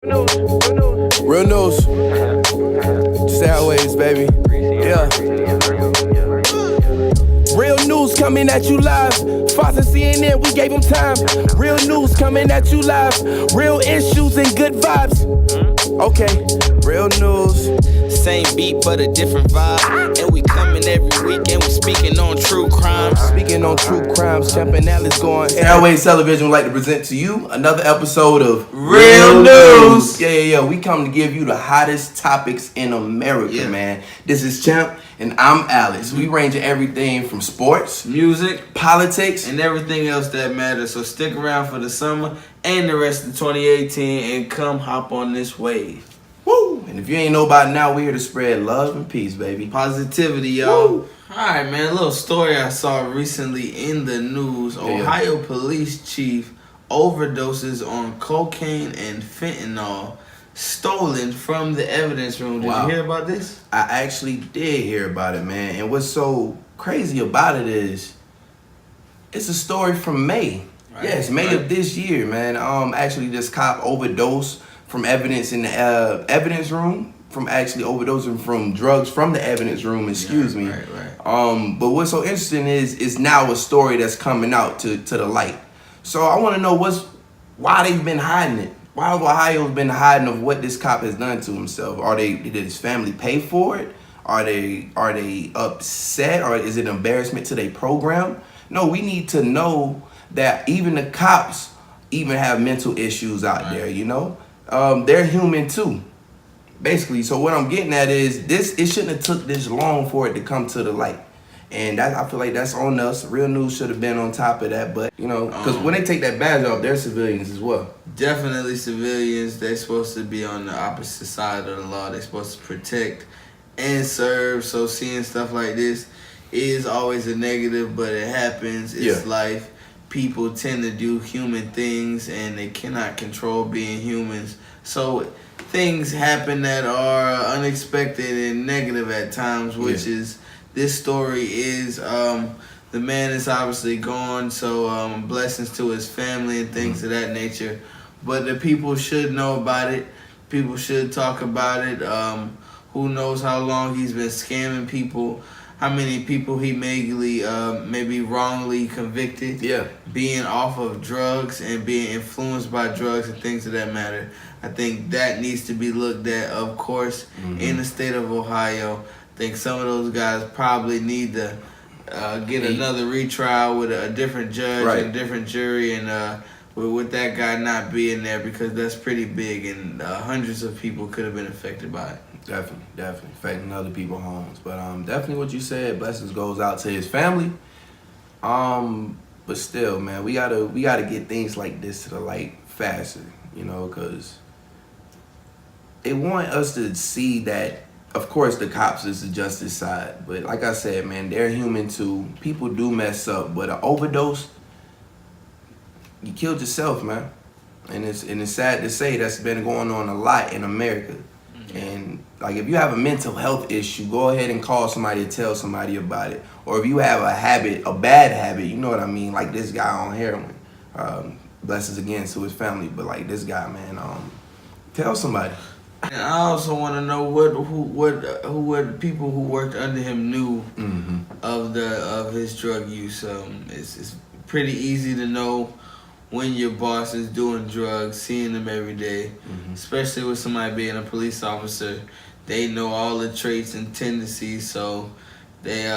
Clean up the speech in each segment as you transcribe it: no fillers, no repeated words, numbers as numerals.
Real news. JustAirWaves, baby. Yeah. Real news coming at you live. Fox and CNN, we gave them time. Real news coming at you live. Real issues and good vibes. Okay, real news. Same beat but a different vibe. And we coming every week and we speaking on true crimes. Speaking on true crimes, Champion Alice going. JustAirWaves Television would like to present to you another episode of Real News. Yeah. We come to give you the hottest topics in America, man. This is Champ and I'm Alice. We range everything from sports, music, politics, and everything else that matters. So stick around for the summer and the rest of 2018 and come hop on this wave. Woo! And if you ain't know by now, we're here to spread love and peace, baby. Positivity, y'all. Woo. Alright, man, a little story I saw recently in the news. Ohio police chief overdoses on cocaine and fentanyl stolen from the evidence room. Did you hear about this? I actually did hear about it, man. And what's so crazy about it is it's a story from May. Right. Yes, May of this year, man. Actually, this cop overdosed from evidence in the evidence room, from actually overdosing from drugs from the evidence room, excuse me. Right. But what's so interesting is it's now a story that's coming out to the light. So I want to know why they've been hiding it. Why Ohio's been hiding of what this cop has done to himself? Did his family pay for it? Are they upset? Or is it an embarrassment to their program? No, we need to know that even the cops even have mental issues out there, you know? They're human too, basically. So what I'm getting at is it shouldn't have took this long for it to come to the light. And I feel like that's on us. Real News should have been on top of that. But, you know, because when they take that badge off, they're civilians as well. Definitely civilians. They're supposed to be on the opposite side of the law. They're supposed to protect and serve. So seeing stuff like this is always a negative, but it happens. It's life. People tend to do human things, and they cannot control being humans. So things happen that are unexpected and negative at times, which is... This story is, the man is obviously gone, so blessings to his family and things of that nature. But the people should know about it. People should talk about it. Who knows how long he's been scamming people, how many people he maybe wrongly convicted. Being off of drugs and being influenced by drugs and things of that matter. I think that needs to be looked at, of course, in the state of Ohio. I think some of those guys probably need to get another retrial with a different judge and a different jury, and with that guy not being there, because that's pretty big, and hundreds of people could have been affected by it. Definitely affecting other people's homes. But definitely what you said, blessings goes out to his family. But still, man, we gotta get things like this to the light faster, you know, because they want us to see that. Of course, the cops is the justice side, but like I said, man, they're human too. People do mess up, but an overdose, you killed yourself, man. And it's sad to say that's been going on a lot in America. And like, if you have a mental health issue, go ahead and call somebody and tell somebody about it. Or if you have a bad habit, you know what I mean, like this guy on heroin. Blessings again to his family, but like this guy, man, tell somebody. And I also want to know what people who worked under him knew of his drug use. It's pretty easy to know when your boss is doing drugs, seeing them every day, especially with somebody being a police officer. They know all the traits and tendencies, so they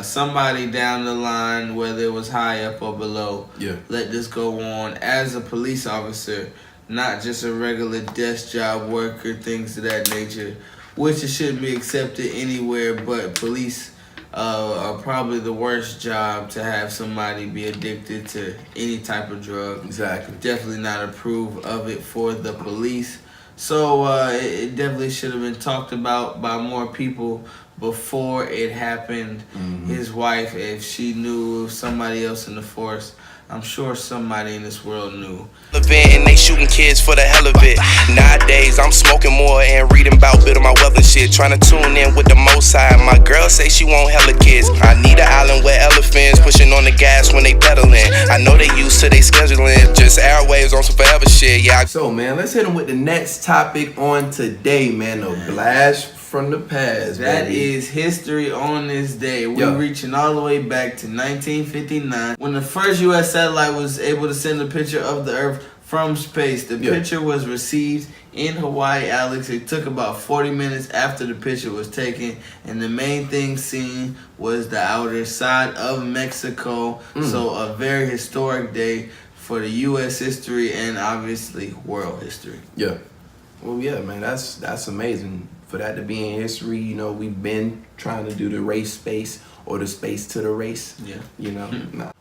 somebody down the line, whether it was high up or below, let this go on as a police officer. Not just a regular desk job worker, things of that nature, which it shouldn't be accepted anywhere, but police are probably the worst job to have somebody be addicted to any type of drug. Exactly. Definitely not approve of it for the police. So it definitely should have been talked about by more people before it happened. His wife, if she knew, somebody else in the force, I'm sure somebody in this world knew. And they shooting kids for the hell of it. Nowadays I'm smoking sleeping more and reading about building my wealth and shit. Trying to tune in with the most high. My girl say she want hella kids. I need an island with elephants pushing on the gas when they pedaling. I know they used to they scheduling. Just airwaves on some forever shit. Yeah. So man, let's hit them with the next topic on today, man. A blast from the past. That is history on this day. We're reaching all the way back to 1959 when the first U.S. satellite was able to send a picture of the Earth from space. The picture was received in Hawaii, Alex. It took about 40 minutes after the picture was taken, and the main thing seen was the outer side of Mexico. So a very historic day for the U.S. history and obviously world history. Yeah. Well, yeah, man, that's amazing. For that to be in history, you know, we've been trying to do the race space or the space to the race. Yeah. You know,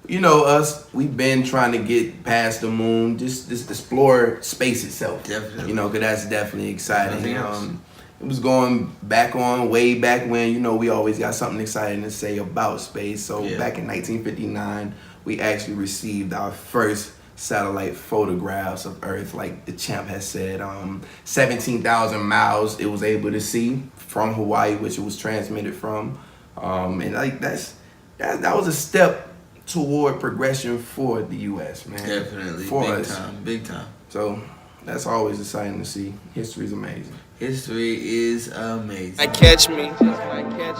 you know us, we've been trying to get past the moon, just explore space itself. Definitely. You know, because that's definitely exciting. It was going back on way back when, you know, we always got something exciting to say about space. So back in 1959, we actually received our first satellite photographs of Earth, like the champ has said. 17,000 miles it was able to see from Hawaii, which it was transmitted from, and like that was a step toward progression for the U.S. man. Definitely, big time. So that's always exciting to see. History is amazing. History is amazing. I catch me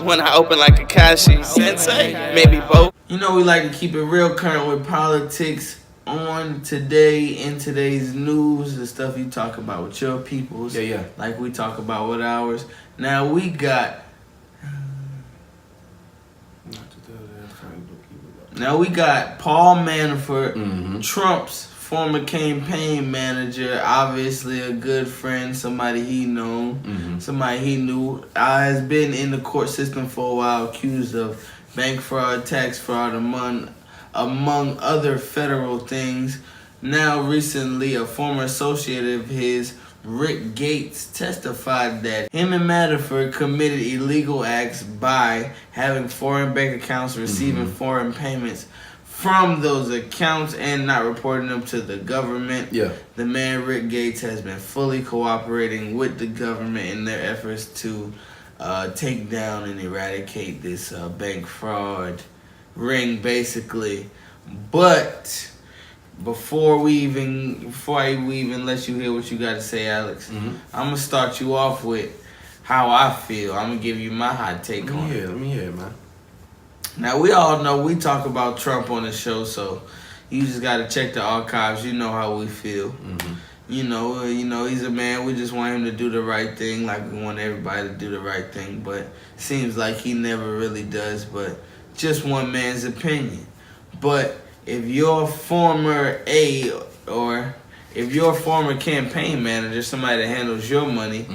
when I open like Akashi Sensei, maybe both. You know, we like to keep it real current with politics on today, in today's news, the stuff you talk about with your peoples. Like we talk about with ours. Now we got Paul Manafort, Trump's former campaign manager, obviously a good friend, somebody he known, somebody he knew, has been in the court system for a while, accused of bank fraud, tax fraud, among other federal things. Now recently, a former associate of his, Rick Gates, testified that him and Manafort committed illegal acts by having foreign bank accounts, receiving foreign payments from those accounts and not reporting them to the government. The man Rick Gates has been fully cooperating with the government in their efforts to take down and eradicate this bank fraud ring, basically. But before we even let you hear what you got to say, Alex, I'm gonna start you off with how I feel. I'm gonna give you my hot take on it. Let me hear it, man. Now we all know we talk about Trump on the show, so you just gotta check the archives. You know how we feel. You know, he's a man. We just want him to do the right thing, like we want everybody to do the right thing. But seems like he never really does. But just one man's opinion. But if your former campaign manager, somebody that handles your money,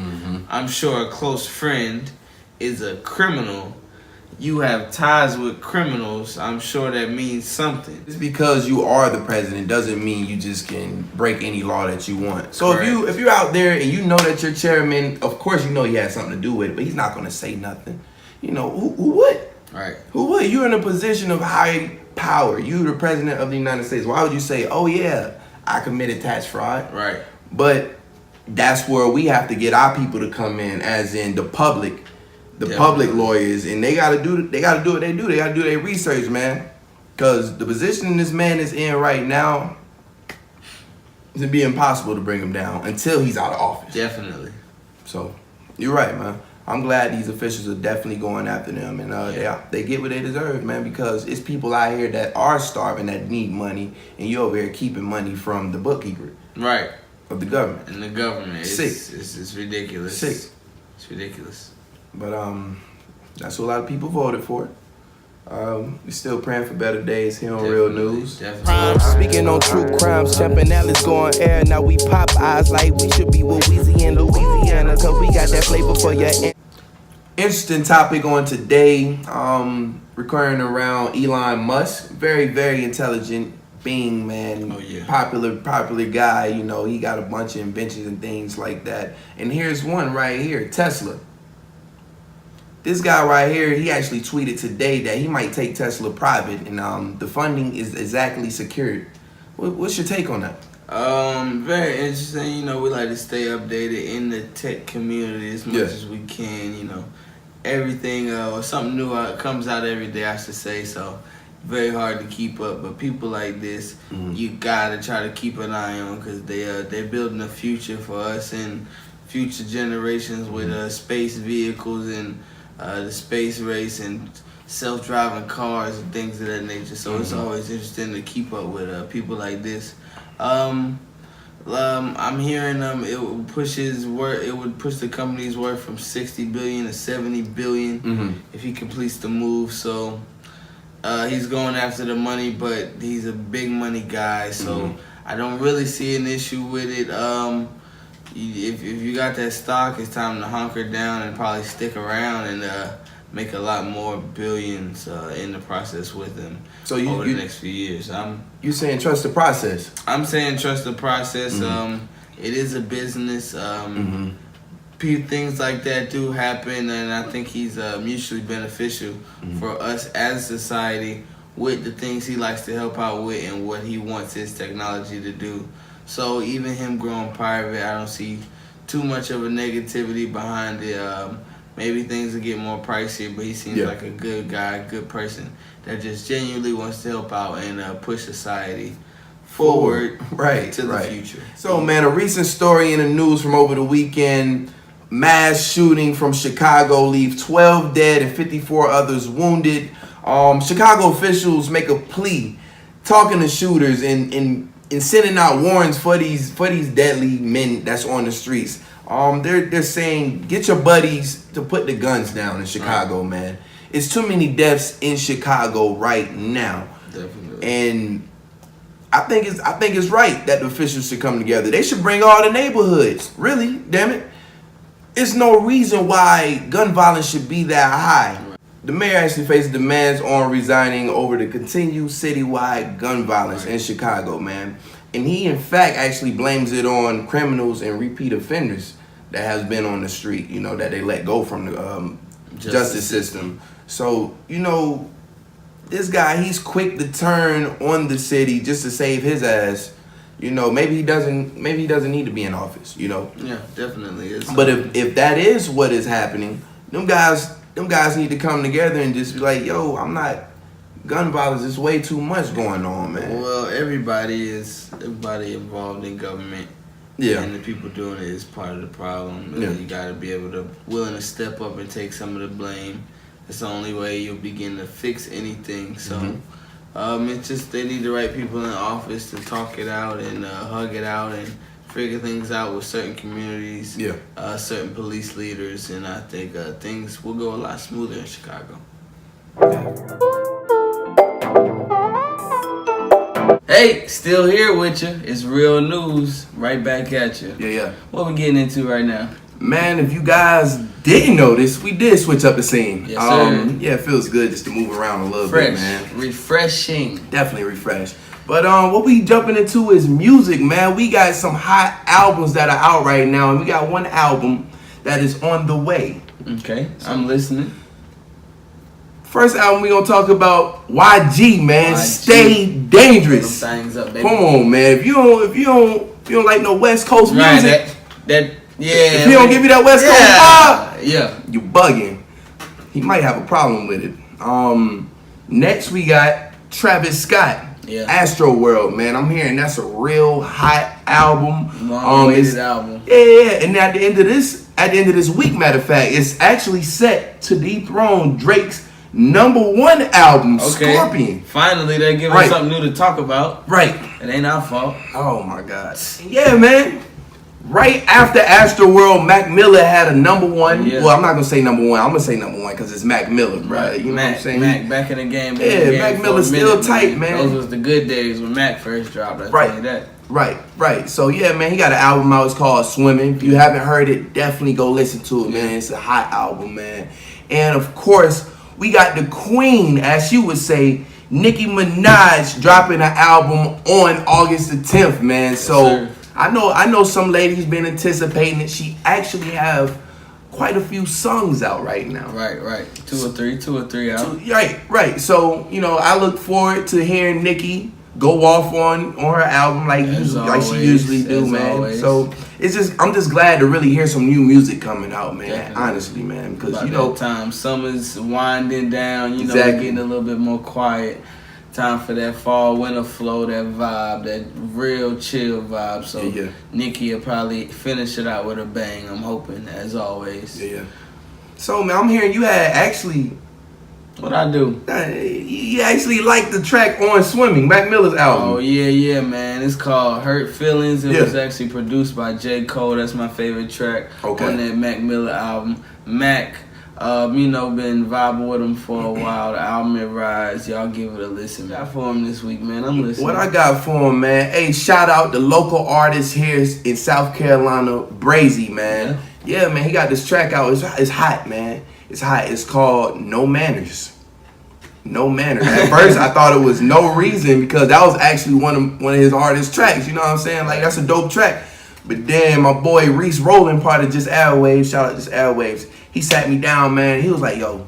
I'm sure a close friend, is a criminal, you have ties with criminals, I'm sure that means something. Just because you are the president doesn't mean you just can break any law that you want. So if you're out there and you know that your chairman, of course you know he has something to do with it, but he's not going to say nothing. You know, who would? Right. Who would? You're in a position of high power. You're the president of the United States. Why would you say, oh yeah, I committed tax fraud? Right. But that's where we have to get our people to come in, as in the public, public lawyers, and they gotta do what they do. They gotta do their research, man. Cause the position this man is in right now, it'd be impossible to bring him down until he's out of office. Definitely. So you're right, man. I'm glad these officials are definitely going after them, and they get what they deserve, man, because it's people out here that are starving, that need money, and you're over here keeping money from the bookkeeper. Right. Of the government. And the government. It's sick. It's ridiculous. Sick. It's ridiculous. But that's what a lot of people voted for. We're still praying for better days here on Real News. Speaking on true crimes, jumping Alice going air. Now we pop eyes like we should be with Weezy in Louisiana, cause we got that flavor for your. Interesting topic on today, recurring around Elon Musk. Very, very intelligent being, man. Oh, yeah. Popular guy. You know, he got a bunch of inventions and things like that. And here's one right here, Tesla. This guy right here, he actually tweeted today that he might take Tesla private, and the funding is exactly secured. What's your take on that? Very interesting. You know, we like to stay updated in the tech community as much as we can. You know, everything or something new comes out every day, I should say. So very hard to keep up. But people like this, you gotta try to keep an eye on because they're building a future for us and future generations with space vehicles and the space race and self-driving cars and things of that nature. So it's always interesting to keep up with people like this. I'm hearing it would push the company's worth from 60 billion to 70 billion if he completes the move. So he's going after the money, but he's a big money guy. So I don't really see an issue with it. If you got that stock, it's time to hunker down and probably stick around and make a lot more billions in the process with him over the next few years. You saying trust the process? I'm saying trust the process. It is a business. Things like that do happen, and I think he's mutually beneficial for us as a society with the things he likes to help out with and what he wants his technology to do. So even him growing private, I don't see too much of a negativity behind it. Maybe things will get more pricey, but he seems like a good guy, good person that just genuinely wants to help out and push society forward to the future. So, man, a recent story in the news from over the weekend, mass shooting from Chicago leaves 12 dead and 54 others wounded. Chicago officials make a plea, talking to shooters and sending out warrants for these deadly men that's on the streets. They're saying get your buddies to put the guns down in Chicago, man. It's too many deaths in Chicago right now. Definitely. And I think it's right that the officials should come together. They should bring all the neighborhoods. Really, damn it. It's no reason why gun violence should be that high. The mayor actually faces demands on resigning over the continued citywide gun violence in Chicago, man. And he, in fact, actually blames it on criminals and repeat offenders that has been on the street, you know, that they let go from the justice system. So, you know, this guy, he's quick to turn on the city just to save his ass. You know, maybe he doesn't need to be in office, you know. Yeah, definitely is. But if that is what is happening, them guys need to come together and just be like, yo, gun violence is way too much going on, man. Well, everybody involved in government. Yeah. And the people doing it is part of the problem. Yeah. You gotta be willing to step up and take some of the blame. It's the only way you'll begin to fix anything. So it's just they need the right people in office to talk it out and hug it out and figure things out with certain communities, certain police leaders, and I think things will go a lot smoother in Chicago. Hey, still here with you. It's real news. Right back at you. Yeah. What we getting into right now? Man, if you guys didn't notice, we did switch up the scene. Yes, sir. Yeah, it feels good just to move around a little bit, man. Refreshing. Definitely refresh. But what we jumping into is music, man. We got some hot albums that are out right now, and we got one album that is on the way. Okay, I'm listening. First album we gonna talk about YG, man. YG. Stay Dangerous. Them things up, baby. Come on, man. If you don't like no West Coast music, if he don't give you that West Coast vibe, you bugging. He might have a problem with it. Next we got Travis Scott. Astro World, man. I'm hearing that's a real hot album. Long-awaited album. Yeah. And at the end of this week, matter of fact, it's actually set to dethrone Drake's #1 album, Scorpion. Finally, they're giving us something new to talk about. Right. It ain't our fault. Oh my God. Yeah, man. Right after Astro World, Mac Miller had a #1. Yeah. Well, I'm not gonna say #1. I'm gonna say #1 because it's Mac Miller, bro. You know what I'm saying? Mac back in the game. Mac Miller's still tight, man. Those was the good days when Mac first dropped. I tell you that. Right. So yeah, man, he got an album out. It's called Swimming. If you haven't heard it, definitely go listen to it, man. It's a hot album, man. And of course, we got the queen, as she would say, Nicki Minaj, dropping an album on August the 10th, man. So I know some ladies been anticipating it. She actually have quite a few songs out right now. Right. Two or three out. Right. So, you know, I look forward to hearing Nicki go off on her album like she usually do, man. Always. So I'm just glad to really hear some new music coming out, man. Definitely. Honestly, man, because About you know, that time summer's winding down. You know, Exactly. getting a little bit more quiet. Time for that fall winter flow, that vibe, that real chill vibe. So Yeah. Nikki will probably finish it out with a bang. I'm hoping, as always. Yeah. So man, I'm hearing you had actually. What I do? You actually liked the track on Swimming, Mac Miller's album. Oh yeah, man. It's called Hurt Feelings. It Yeah. was actually produced by J. Cole. That's my favorite track Okay. on that Mac Miller album. Mac, you know, been vibing with him for a while. The album it rides. Y'all give it a listen. Got for him this week, man. I'm listening. What I got for him, man? Hey, shout out the local artist here in South Carolina, Brazy, man. Yeah, man. He got this track out. It's hot, man. It's hot. It's called No Manners. No Manners. At first, I thought it was No Reason because that was actually one of his hardest tracks. You know what I'm saying? Like, that's a dope track. But then my boy Reese Rowland, part of JustAirWaves, shout out JustAirWaves, he sat me down, man. He was like, yo,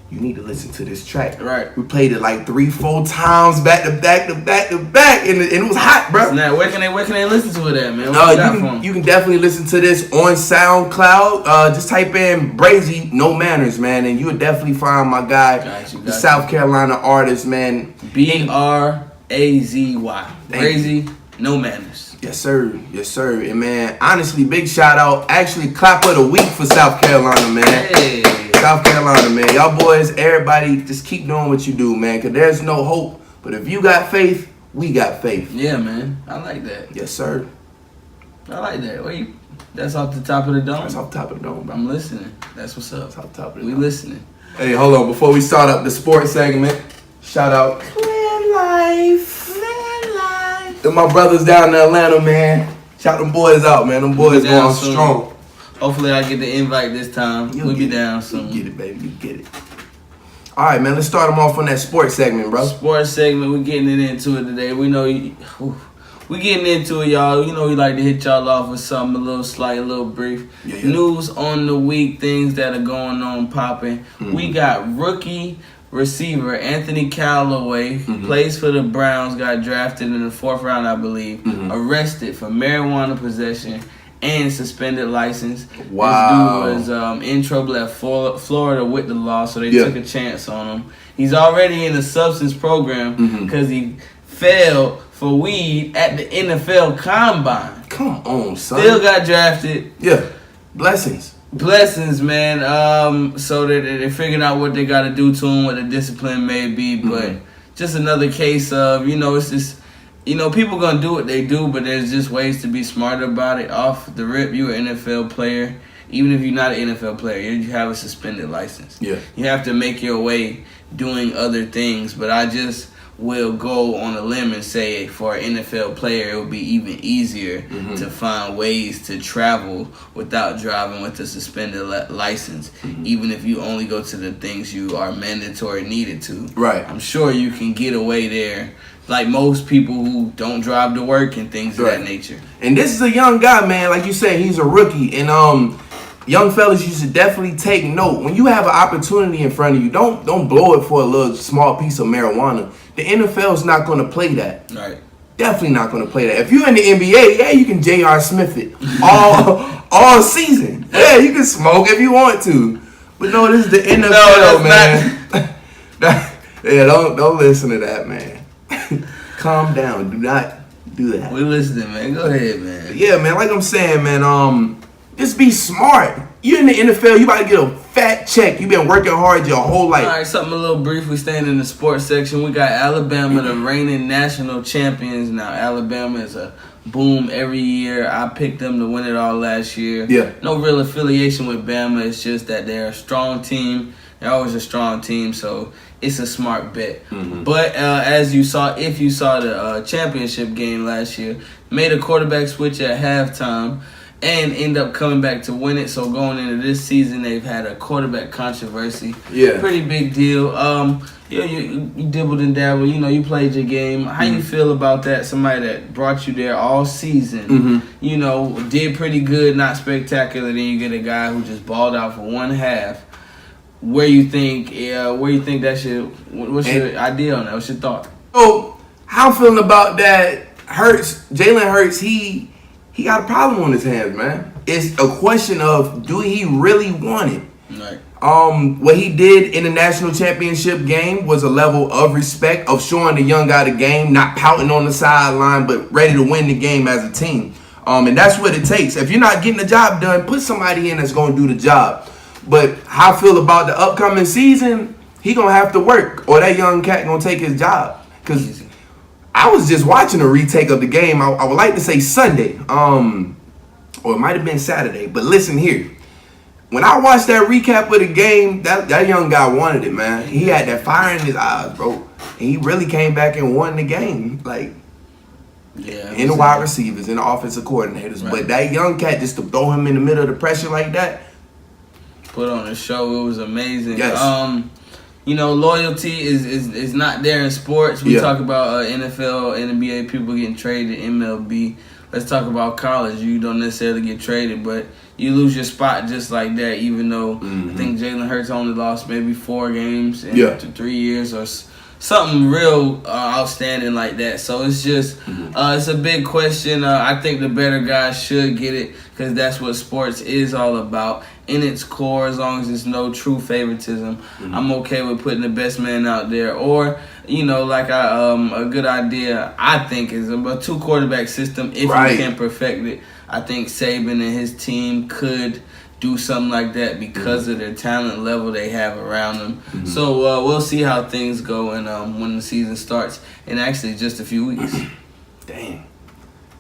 you need to listen to this track. Right. We played it like 3-4 times back to back, and it was hot, bro. Now, where can they listen to it at, man? What you got for 'em? You can definitely listen to this on SoundCloud. Just type in Brazy No Manners, man, and you would definitely find my guy, the South Carolina artist, man. Brazy. Brazy, No Manners. Yes, sir. Yes, sir. And man, honestly, big shout out. Actually, clap of the week for South Carolina, man. Hey. South Carolina, man. Y'all boys, everybody, just keep doing what you do, man, because there's no hope. But if you got faith, we got faith. Yeah, man. I like that. Yes, sir. I like that. That's off the top of the dome. That's off the top of the dome, bro. I'm listening. That's what's up. That's off the top of the We dome. listening. Hey, hold on. Before we start up the sports segment, shout out Clan Life. To my brothers down in Atlanta, man. Shout them boys out, man. Them boys down going soon. strong. Hopefully I get the invite this time. We'll be down soon. You get it, baby. You get it. All right, man. Let's start them off on that sports segment, bro. Sports segment, we're getting into it today. We know we getting into it, y'all. You know we like to hit y'all off with something a little slight, a little brief. Yeah. News on the week, things that are going on, popping. We got rookie receiver Anthony Callaway, plays for the Browns, got drafted in the 4th round, I believe. Arrested for marijuana possession and suspended license. Wow. This dude was in trouble at Florida with the law, so they took a chance on him. He's already in the substance program because he failed for weed at the NFL Combine. Come on, son. Still got drafted. Yeah. Blessings, man. So they're figuring out what they got to do to him, what the discipline may be. But just another case of, it's just, people going to do what they do, but there's just ways to be smarter about it. Off the rip, you're an NFL player. Even if you're not an NFL player, you have a suspended license. Yeah. You have to make your way doing other things. But I just will go on a limb and say for an NFL player, it would be even easier to find ways to travel without driving with a suspended license, even if you only go to the things you are mandatory needed to. Right. I'm sure you can get away there, like most people who don't drive to work and things of that nature. And this is a young guy, man. Like you said, he's a rookie. And young fellas, you should definitely take note. When you have an opportunity in front of you, don't blow it for a little small piece of marijuana. The NFL's not going to play that. Right. Definitely not going to play that. If you're in the NBA, yeah, you can J.R. Smith it all season. Yeah, you can smoke if you want to. But no, this is the NFL, man. Yeah, don't listen to that, man. Calm down. Do not do that. We listening, man. Go ahead, man. Yeah, man. Like I'm saying, man. Just be smart. You're in the NFL. You about to get a fat check. You've been working hard your whole life. All right, something a little brief. We staying in the sports section. We got Alabama, the reigning national champions. Now, Alabama is a boom every year. I picked them to win it all last year. Yeah. No real affiliation with Bama. It's just that they're a strong team. They're always a strong team, so it's a smart bet. But if you saw the championship game last year, made a quarterback switch at halftime and end up coming back to win it. So going into this season, they've had a quarterback controversy. Yeah. Pretty big deal. You dibbled and dabbled. You played your game. How you feel about that? Somebody that brought you there all season, did pretty good, not spectacular. Then you get a guy who just balled out for one half. Where you think that should? What's your idea on that? What's your thought? So, how I'm feeling about that. Jalen Hurts, he got a problem on his hands, man. It's a question of, do he really want it? Right. What he did in the national championship game was a level of respect, of showing the young guy the game, not pouting on the sideline, but ready to win the game as a team. And that's what it takes. If you're not getting the job done, put somebody in that's going to do the job. But how I feel about the upcoming season, he going to have to work, or that young cat going to take his job. Because I was just watching a retake of the game. I would like to say Sunday, or it might have been Saturday. But listen here. When I watched that recap of the game, that young guy wanted it, man. He had that fire in his eyes, bro. And he really came back and won the game. Like, in the wide receivers, in the offensive coordinators. Right. But that young cat, just to throw him in the middle of the pressure like that. Put on a show. It was amazing. Yes. Loyalty is not there in sports. We talk about NFL, NBA, people getting traded, MLB. Let's talk about college. You don't necessarily get traded, but you lose your spot just like that, even though I think Jalen Hurts only lost maybe 4 games in 3 years or something real outstanding like that. So it's just it's a big question. I think the better guys should get it, because that's what sports is all about in its core. As long as there's no true favoritism, I'm okay with putting the best man out there. Or a good idea I think is a 2-quarterback system if you can perfect it. I think Saban and his team could do something like that because of their talent level they have around them. So we'll see how things go when the season starts in actually just a few weeks. Dang.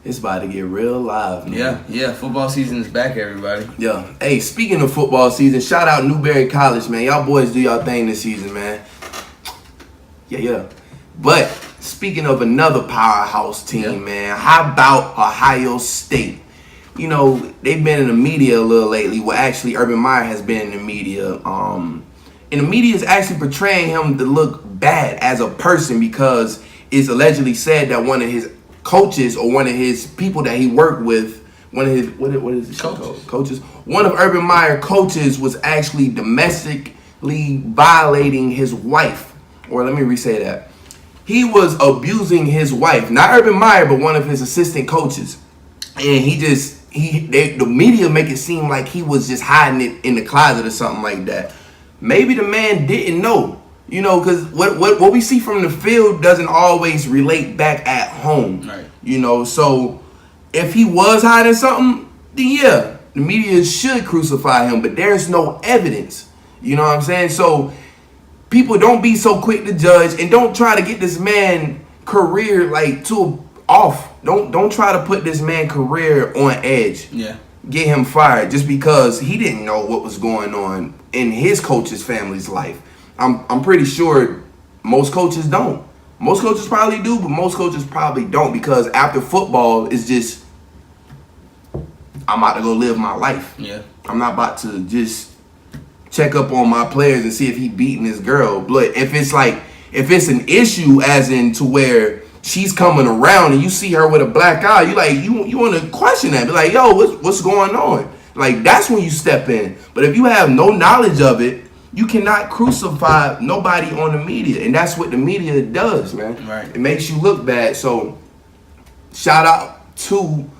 It's about to get real live, man. Yeah. Football season is back, everybody. Yeah. Hey, speaking of football season, shout out Newberry College, man. Y'all boys do y'all thing this season, man. Yeah. But speaking of another powerhouse team, man, how about Ohio State? They've been in the media a little lately. Well, actually, Urban Meyer has been in the media. And the media is actually portraying him to look bad as a person, because it's allegedly said that one of his coaches, or one of his people that he worked with, one of his coaches, one of Urban Meyer coaches was actually domestically violating his wife. Or let me re-say that. He was abusing his wife, not Urban Meyer, but one of his assistant coaches. And the media make it seem like he was just hiding it in the closet or something like that. Maybe the man didn't know, because what we see from the field doesn't always relate back at home. Right. So if he was hiding something, then the media should crucify him, but there's no evidence. You know what I'm saying? So people, don't be so quick to judge, and don't try to get this man career off. Don't try to put this man career on edge. Yeah. Get him fired just because he didn't know what was going on in his coach's family's life. I'm pretty sure most coaches don't. Most coaches probably do, but most coaches probably don't, because after football it's just, I'm about to go live my life. Yeah. I'm not about to just check up on my players and see if he beating his girl. But if it's an issue, as in to where she's coming around and you see her with a black eye, you want to question that. Be like, yo, what's going on? That's when you step in. But if you have no knowledge of it, you cannot crucify nobody on the media. And that's what the media does, man. Right. It makes you look bad. So shout out to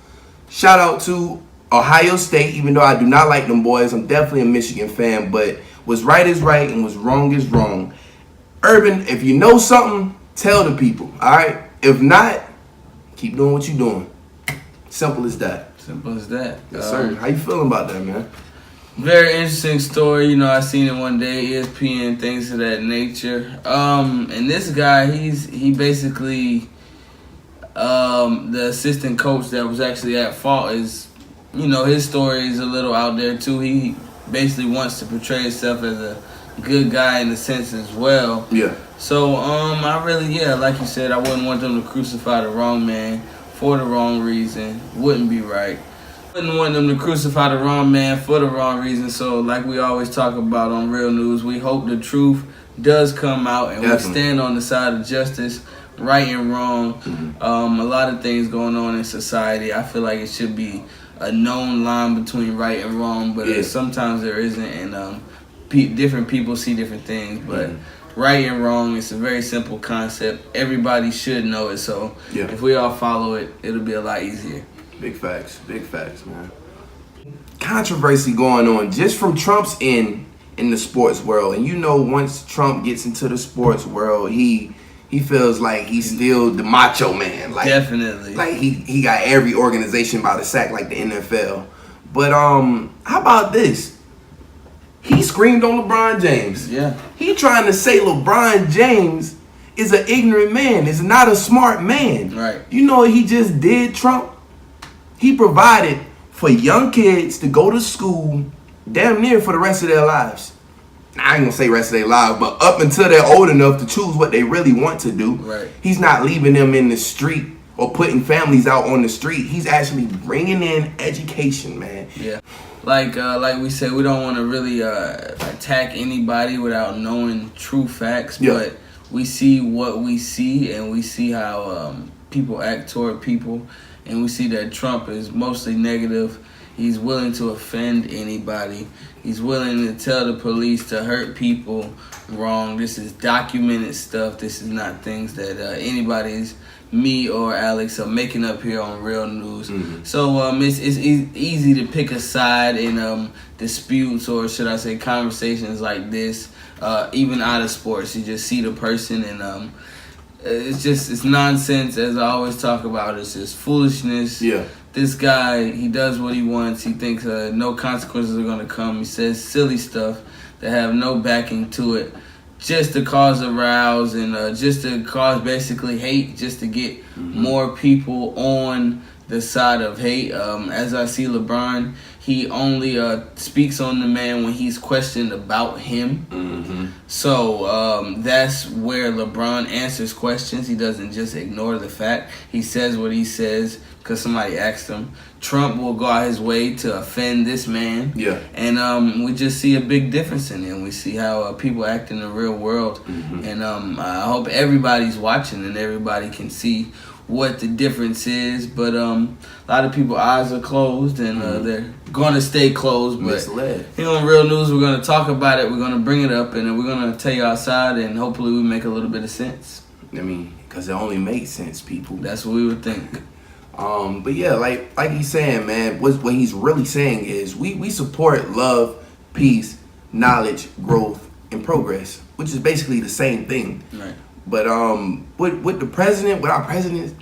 Ohio State, even though I do not like them boys. I'm definitely a Michigan fan, but what's right is right and what's wrong is wrong. Urban, if you know something, tell the people, all right? If not, keep doing what you're doing. Simple as that. Yes, sir. How you feeling about that, man? Very interesting story. I seen it one day, ESPN, things of that nature. And this guy, he basically, the assistant coach that was actually at fault is, his story is a little out there too. He basically wants to portray himself as a good guy in a sense as well. Yeah. So, I really, like you said, I wouldn't want them to crucify the wrong man for the wrong reason. Wouldn't be right. Wouldn't want them to crucify the wrong man for the wrong reason. So, like we always talk about on Real News, we hope the truth does come out and we stand on the side of justice, right and wrong. Mm-hmm. A lot of things going on in society. I feel like it should be a known line between right and wrong, but sometimes there isn't, and different people see different things. But right and wrong. It's a very simple concept. Everybody should know it. So if we all follow it, it'll be a lot easier. Big facts, man. Controversy going on just from Trump's in the sports world, and you know, once Trump gets into the sports world, he feels like he's still the macho man. Like, definitely, like he got every organization by the sack, like the NFL. But how about this? He screamed on LeBron James. Yeah, he trying to say LeBron James is an ignorant man, is not a smart man. Right. You know what he just did, Trump? He provided for young kids to go to school damn near for the rest of their lives. I ain't gonna say rest of their lives, but up until they're old enough to choose what they really want to do. Right. He's not leaving them in the street or putting families out on the street. He's actually bringing in education, man. Yeah. Like we said, we don't want to really attack anybody without knowing true facts, but we see what we see, and we see how people act toward people, and we see that Trump is mostly negative. He's willing to offend anybody. He's willing to tell the police to hurt people wrong. This is documented stuff. This is not things that anybody's, me or Alex, are making up here on Real News. Mm-hmm. So it's easy to pick a side in disputes, or should I say conversations like this, even out of sports. You just see the person, and it's nonsense, as I always talk about. It's just foolishness. Yeah. This guy, he does what he wants. He thinks no consequences are going to come. He says silly stuff that have no backing to it, just to cause a rouse and just to cause basically hate, just to get more people on the side of hate. As I see LeBron, he only speaks on the man when he's questioned about him. Mm-hmm. So that's where LeBron answers questions. He doesn't just ignore the fact. He says what he says because somebody asked him. Trump will go out his way to offend this man. Yeah. And we just see a big difference in him. We see how people act in the real world. Mm-hmm. And I hope everybody's watching and everybody can see what the difference is. But a lot of people's eyes are closed, and they're going to stay closed. But here on Real News, we're going to talk about it. We're going to bring it up, and we're going to tell you outside, and hopefully we make a little bit of sense. I mean, because it only makes sense, people. That's what we would think. But yeah, like he's saying, man, what he's really saying is we support love, peace, knowledge, growth, and progress, which is basically the same thing. Right. But with the president, with our president,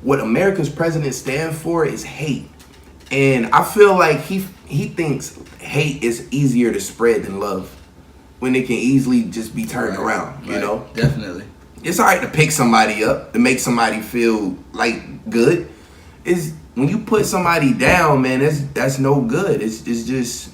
what America's president stands for is hate. And I feel like he thinks hate is easier to spread than love, when it can easily just be turned around, you know? Definitely. It's all right to pick somebody up, to make somebody feel like good. Is when you put somebody down, man, that's no good. It's just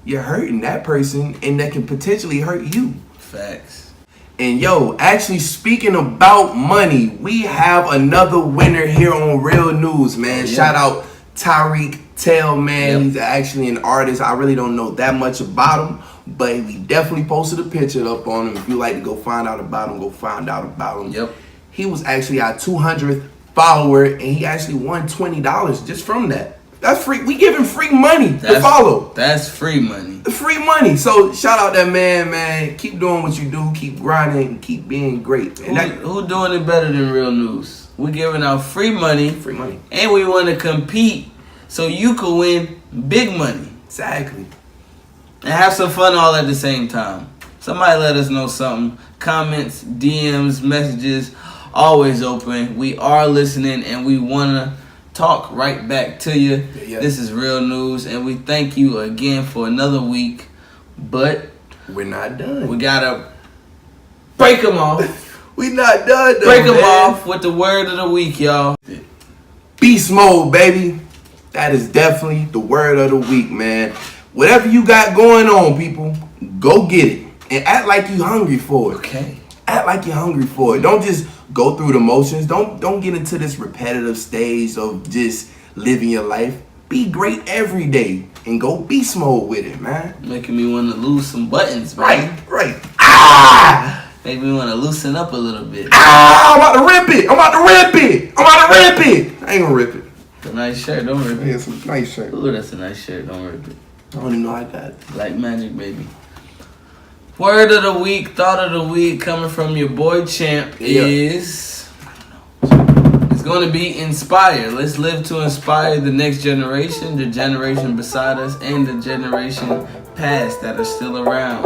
you're hurting that person, and that can potentially hurt you. Facts. And yo, actually speaking about money, we have another winner here on Real News, man. Yeah. Shout out JustAirWaves, man. Yep. He's actually an artist. I really don't know that much about him, but we definitely posted a picture up on him. If you like to go find out about him, go find out about him. Yep. He was actually our 200th follower, and he actually won $20 just from that. That's free. We give him free money to follow. That's free money. Free money. So shout out that man. Keep doing what you do. Keep grinding. And keep being great. And who doing it better than Real News? We're giving out free money. Free money. And we want to compete so you can win big money. Exactly. And have some fun all at the same time. Somebody let us know something. Comments, DMs, messages, always open. We are listening, and we want to talk right back to you. Yeah. This is Real News, and we thank you again for another week. But we're not done. We got to break them off. We not done, though, break them off with the word of the week, y'all. Beast mode, baby. That is definitely the word of the week, man. Whatever you got going on, people, go get it. And act like you hungry for it. Okay. Act like you're hungry for it. Don't just go through the motions. Don't get into this repetitive stage of just living your life. Be great every day and go beast mode with it, man. Making me want to lose some buttons, man. Right. Ah! Make me want to loosen up a little bit. Ah! I'm about to rip it. I ain't gonna rip it. It's a nice shirt. Don't rip it. Yeah, it's a nice shirt. Ooh, that's a nice shirt. Don't rip it. I don't even know I got it. Like magic, baby. Word of the week, thought of the week, coming from your boy Champ is, it's going to be inspire. Let's live to inspire the next generation, the generation beside us, and the generation past that are still around.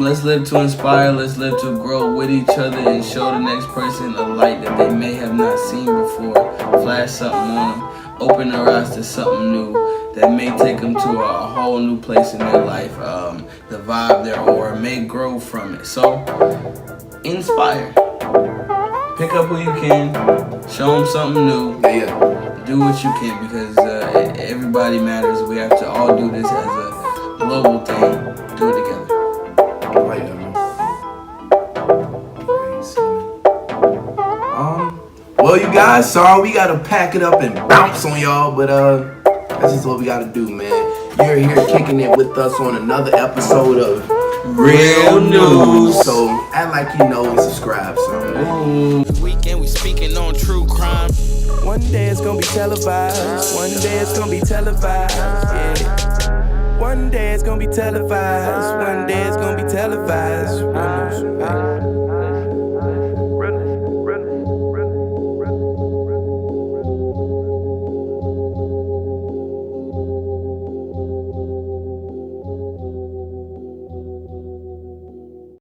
Let's live to inspire. Let's live to grow with each other and show the next person a light that they may have not seen before. Flash something on them. Open their eyes to something new that may take them to a whole new place in their life. The vibe, their aura may grow from it. So, inspire. Pick up who you can. Show them something new. Do what you can because everybody matters. We have to all do this as a global thing. Do it together. I like that, man. Well, you guys, sorry we gotta pack it up and bounce on y'all, but that's just what we gotta do, man. You're here kicking it with us on another episode of Real News. So act like you know and subscribe. So Weekend we speaking on true crime. One day it's gonna be televised. One day it's gonna be televised. Yeah. One day it's gonna be televised. One day it's gonna be televised. Real news. Hey.